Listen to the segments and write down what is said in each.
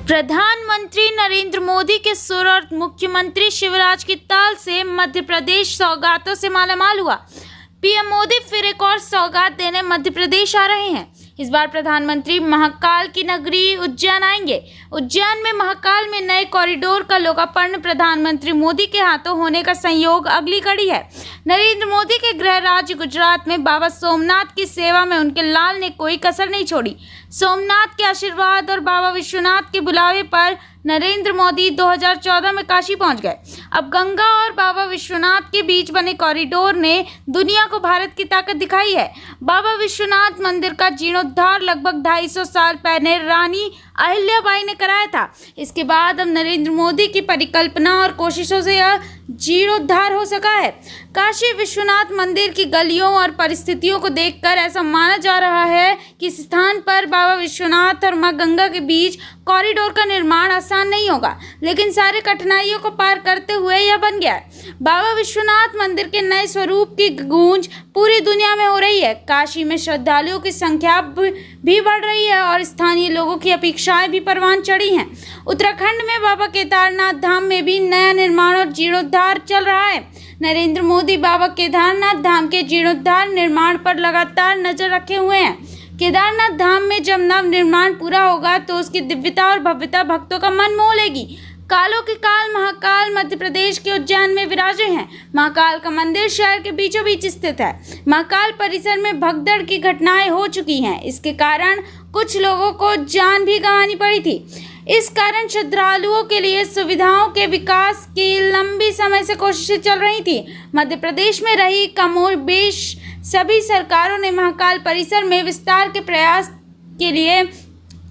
प्रधानमंत्री नरेंद्र मोदी के सुर और मुख्यमंत्री शिवराज की ताल से मध्य प्रदेश सौगातों से मालामाल हुआ। पीएम मोदी फिर एक और सौगात देने मध्य प्रदेश आ रहे हैं। इस बार प्रधानमंत्री महाकाल की नगरी उज्जैन आएंगे। उज्जैन में महाकाल में नए कॉरिडोर का लोकार्पण प्रधानमंत्री मोदी के हाथों होने का संयोग अगली कड़ी है। नरेंद्र मोदी के गृह राज्य गुजरात में बाबा सोमनाथ की सेवा में उनके लाल ने कोई कसर नहीं छोड़ी। सोमनाथ के आशीर्वाद और बाबा विश्वनाथ के बुलावे पर नरेंद्र मोदी 2014 में काशी पहुंच गए। अब गंगा और बाबा विश्वनाथ के बीच बने कॉरिडोर ने दुनिया को भारत की ताकत दिखाई है। बाबा विश्वनाथ मंदिर का जीर्णोद्धार लगभग 250 साल पहले रानी अहिल्याबाई ने कराया था। इसके बाद अब नरेंद्र मोदी की परिकल्पना और कोशिशों से यह जीर्णोद्धार हो सका है। काशी विश्वनाथ मंदिर की गलियों और परिस्थितियों को देखकर ऐसा माना जा रहा है कि इस स्थान पर बाबा विश्वनाथ और मां गंगा के बीच कॉरिडोर का निर्माण आसान नहीं होगा, लेकिन सारे कठिनाइयों को पार करते हुए यह बन गया है। बाबा विश्वनाथ मंदिर के नए स्वरूप की गूंज पूरी दुनिया में हो रही है। काशी में श्रद्धालुओं की संख्या भी बढ़ रही है और स्थानीय लोगों की अपेक्षाएं भी परवान चढ़ी हैं। उत्तराखंड में बाबा केदारनाथ धाम में भी नया निर्माण और जीर्णोद्धार चल रहा है। नरेंद्र मोदी बाबा केदारनाथ धाम के जीर्णोद्धार निर्माण पर लगातार नजर रखे हुए हैं। केदारनाथ धाम में जब नव निर्माण पूरा होगा तो उसकी दिव्यता और भव्यता भक्तों का मन मोह लेगी। कालों के काल महाकाल मध्य प्रदेश के उज्जैन में विराजे हैं। महाकाल का मंदिर शहर के बीचों बीच स्थित है। महाकाल परिसर में भगदड़ की घटनाएं हो चुकी हैं। इसके कारण कुछ लोगों को जान भी गंवानी पड़ी थी। इस कारण श्रद्धालुओं के लिए सुविधाओं के विकास की लंबी समय से कोशिशें चल रही थी। मध्य प्रदेश में रही कमोबेश सभी सरकारों ने महाकाल परिसर में विस्तार के प्रयास के लिए,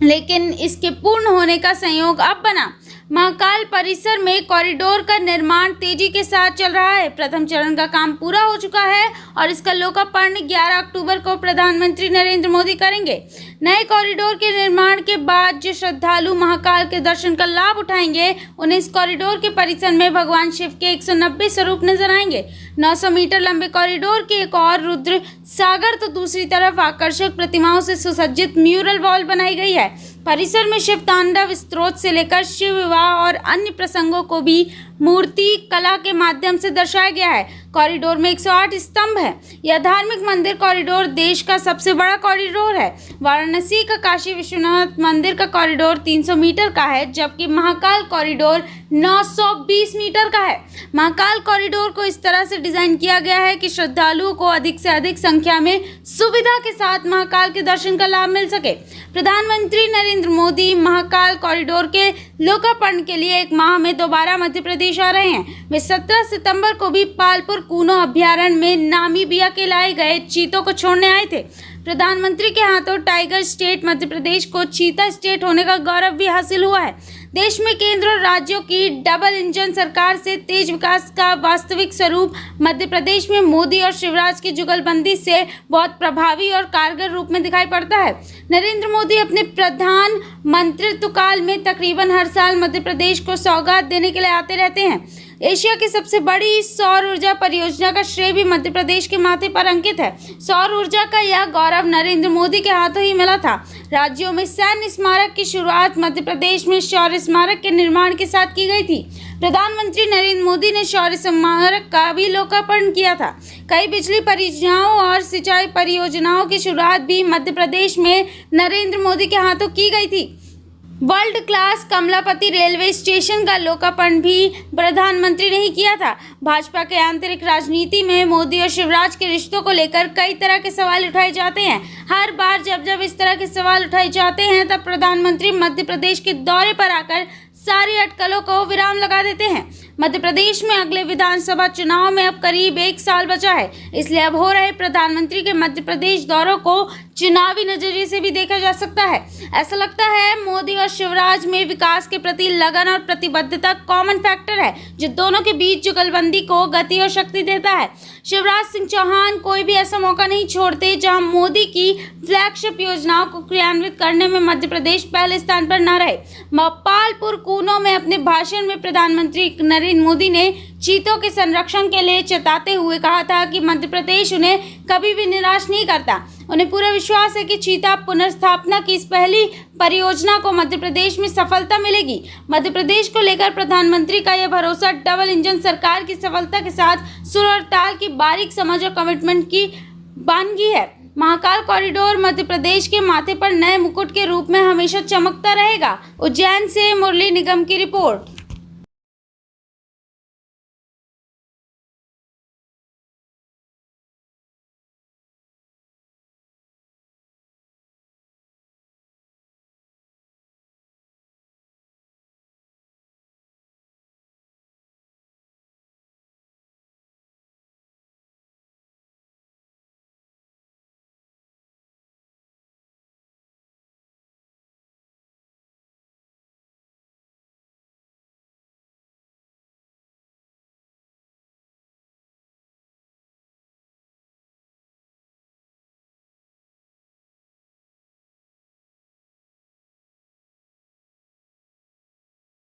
लेकिन इसके पूर्ण होने का संयोग अब बना। महाकाल परिसर में कॉरिडोर का निर्माण तेजी के साथ चल रहा है। प्रथम चरण का काम पूरा हो चुका है और इसका लोकार्पण 11 अक्टूबर को प्रधानमंत्री नरेंद्र मोदी करेंगे। नए कॉरिडोर के निर्माण के बाद जो श्रद्धालु महाकाल के दर्शन का लाभ उठाएंगे, उन्हें इस कॉरिडोर के परिसर में भगवान शिव के 190 स्वरूप नजर आएंगे। 900 मीटर लंबे कॉरिडोर के एक और रुद्र सागर तो दूसरी तरफ आकर्षक प्रतिमाओं से सुसज्जित म्यूरल वॉल बनाई गई है। परिसर में शिव तांडव स्त्रोत से लेकर शिव विवाह और अन्य प्रसंगों को भी मूर्ति कला के माध्यम से दर्शाया गया है। कॉरिडोर में 108 स्तंभ है। यह धार्मिक मंदिर कॉरिडोर देश का सबसे बड़ा कॉरिडोर है। वाराणसी का काशी विश्वनाथ मंदिर का कॉरिडोर 300 मीटर का है, जबकि महाकाल कॉरिडोर 920 मीटर का है। महाकाल कॉरिडोर को इस तरह से डिजाइन किया गया है कि श्रद्धालुओं को अधिक से अधिक संख्या में सुविधा के साथ महाकाल के दर्शन का लाभ मिल सके। प्रधानमंत्री नरेंद्र मोदी महाकाल कॉरिडोर के लोकार्पण के लिए एक माह में दोबारा मध्य प्रदेश आ रहे हैं। वे 17 सितंबर को भी पालपुर कूनो अभ्यारण्य में नामीबिया के लाए गए चीतों को छोड़ने आए थे। प्रधानमंत्री के हाथों टाइगर स्टेट मध्य प्रदेश को चीता स्टेट होने का गौरव भी हासिल हुआ है। देश में केंद्र और राज्यों की डबल इंजन सरकार से तेज विकास का वास्तविक स्वरूप मध्य प्रदेश में मोदी और शिवराज की जुगलबंदी से बहुत प्रभावी और कारगर रूप में दिखाई पड़ता है। नरेंद्र मोदी अपने प्रधान मंत्रित्व काल में तकरीबन हर साल मध्य प्रदेश को सौगात देने के लिए आते रहते हैं। एशिया की सबसे बड़ी सौर ऊर्जा परियोजना का श्रेय भी मध्य प्रदेश के माथे पर अंकित है। सौर ऊर्जा का यह गौरव नरेंद्र मोदी के हाथों ही मिला था। राज्यों में सैन्य स्मारक की शुरुआत मध्य प्रदेश में शौर्य स्मारक के निर्माण के साथ की गई थी। प्रधानमंत्री नरेंद्र मोदी ने शौर्य स्मारक का भी लोकार्पण किया था। कई बिजली परियोजनाओं और सिंचाई परियोजनाओं की शुरुआत भी मध्य प्रदेश में नरेंद्र मोदी के हाथों की गई थी। World class Kamlapati railway station का लोकार्पण भी प्रधानमंत्री ने ही किया था। भाजपा के आंतरिक राजनीति में मोदी और शिवराज के रिश्तों को लेकर कई तरह के सवाल उठाए जाते हैं। हर बार जब इस तरह के सवाल उठाए जाते हैं, तब प्रधानमंत्री मध्य प्रदेश के दौरे पर आकर सारी अटकलों को विराम लगा देते हैं। मध्य प्रदेश में अगले विधानसभा चुनाव में अब करीब 1 साल बचा है, इसलिए अब हो रहे प्रधानमंत्री के मध्य प्रदेश दौरों को चुनावी नजरिए से भी देखा जा सकता है। ऐसा लगता है मोदी और शिवराज में विकास के प्रति लगन और प्रतिबद्धता कॉमन फैक्टर है, जो दोनों के बीच जुगलबंदी को गति और शक्ति देता है। शिवराज सिंह चौहान कोई भी ऐसा मौका नहीं छोड़ते जहां मोदी की फ्लैगशिप योजनाओं को क्रियान्वित करने में मध्य प्रदेश पहले स्थान पर न रहे। पालपुर कूनो में अपने भाषण में प्रधानमंत्री नरेंद्र मोदी ने चीतों के संरक्षण के लिए चेताते हुए कहा था कि मध्य प्रदेश उन्हें कभी भी निराश नहीं करता। उन्हें पूरा विश्वास है कि चीता पुनर्स्थापना की इस पहली परियोजना को मध्य प्रदेश में सफलता मिलेगी। मध्य प्रदेश को लेकर प्रधानमंत्री का यह भरोसा डबल इंजन सरकार की सफलता के साथ सुर और ताल की बारीक समझ और कमिटमेंट की बानगी है। महाकाल कॉरिडोर मध्य प्रदेश के माथे पर नए मुकुट के रूप में हमेशा चमकता रहेगा। उज्जैन से मुरली निगम की रिपोर्ट।